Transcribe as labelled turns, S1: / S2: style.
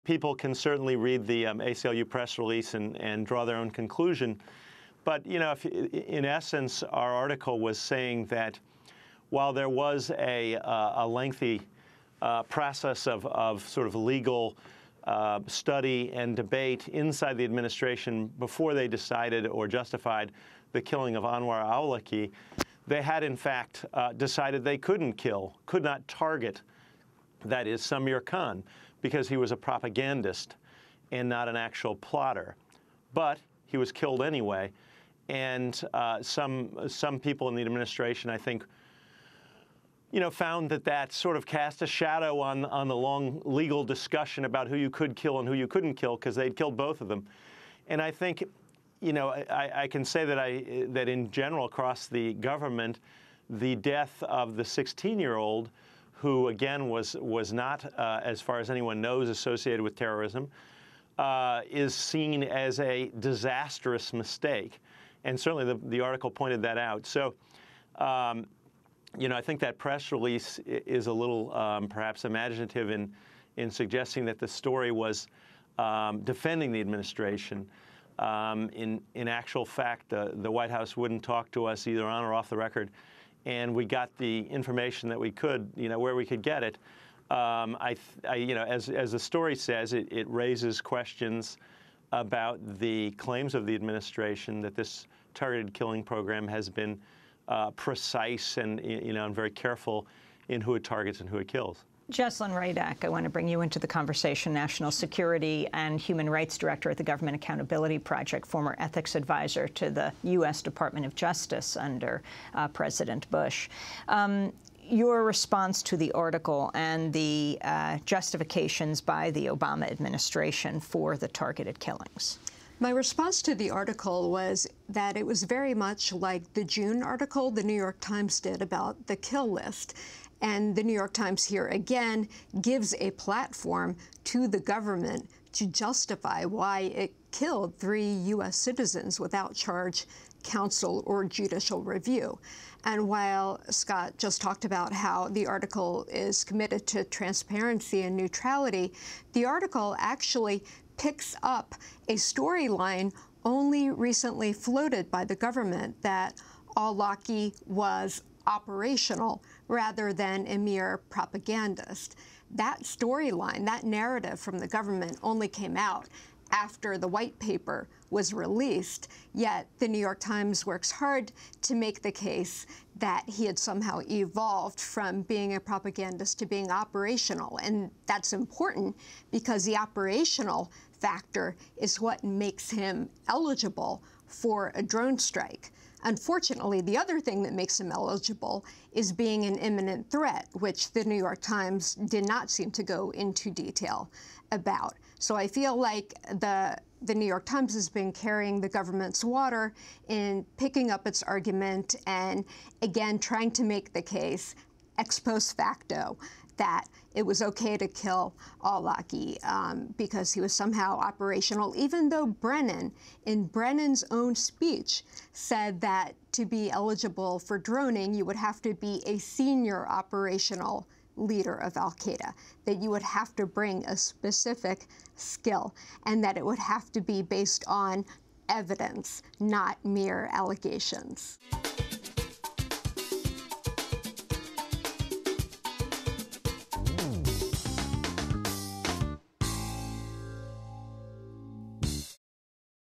S1: people can certainly read the ACLU press release and draw their own conclusion. But, you know, in essence, our article was saying that while there was a lengthy process of sort of legal study and debate inside the administration before they decided or justified the killing of Anwar al-Awlaki, they had in fact decided they could not target, that is, Samir Khan, because he was a propagandist and not an actual plotter. But he was killed anyway, and some people in the administration, I think, you know, found that sort of cast a shadow on the long legal discussion about who you could kill and who you couldn't kill, because they'd killed both of them. And I think, you know, I can say that in general across the government, the death of the 16-year-old, who again was not, as far as anyone knows, associated with terrorism, is seen as a disastrous mistake. And certainly the article pointed that out. So, you know, I think that press release is a little perhaps imaginative in suggesting that the story was defending the administration. In actual fact, the White House wouldn't talk to us either on or off the record, and we got the information that we could, you know, where we could get it. You know, as the story says, it raises questions about the claims of the administration that this targeted killing program has been precise and, you know, and very careful in who it targets and who it kills.
S2: Jesslyn Radack, I want to bring you into the conversation, National Security and Human Rights Director at the Government Accountability Project, former ethics advisor to the U.S. Department of Justice under President Bush. Your response to the article and the justifications by the Obama administration for the targeted killings.
S3: My response to the article was that it was very much like the June article the New York Times did about the kill list. And the New York Times here again gives a platform to the government to justify why it killed 3 U.S. citizens without charge, counsel, or judicial review. And while Scott just talked about how the article is committed to transparency and neutrality, the article actually picks up a storyline only recently floated by the government that al-Awlaki was operational rather than a mere propagandist. That storyline, that narrative from the government only came out after the white paper was released, yet the New York Times works hard to make the case that he had somehow evolved from being a propagandist to being operational. And that's important because the operational factor is what makes him eligible for a drone strike. Unfortunately, the other thing that makes him eligible is being an imminent threat, which the New York Times did not seem to go into detail about. So I feel like the New York Times has been carrying the government's water in picking up its argument and, again, trying to make the case ex post facto that it was okay to kill al-Awlaki because he was somehow operational, even though Brennan, in Brennan's own speech, said that to be eligible for droning, you would have to be a senior operational leader of al-Qaeda, that you would have to bring a specific skill, and that it would have to be based on evidence, not mere allegations.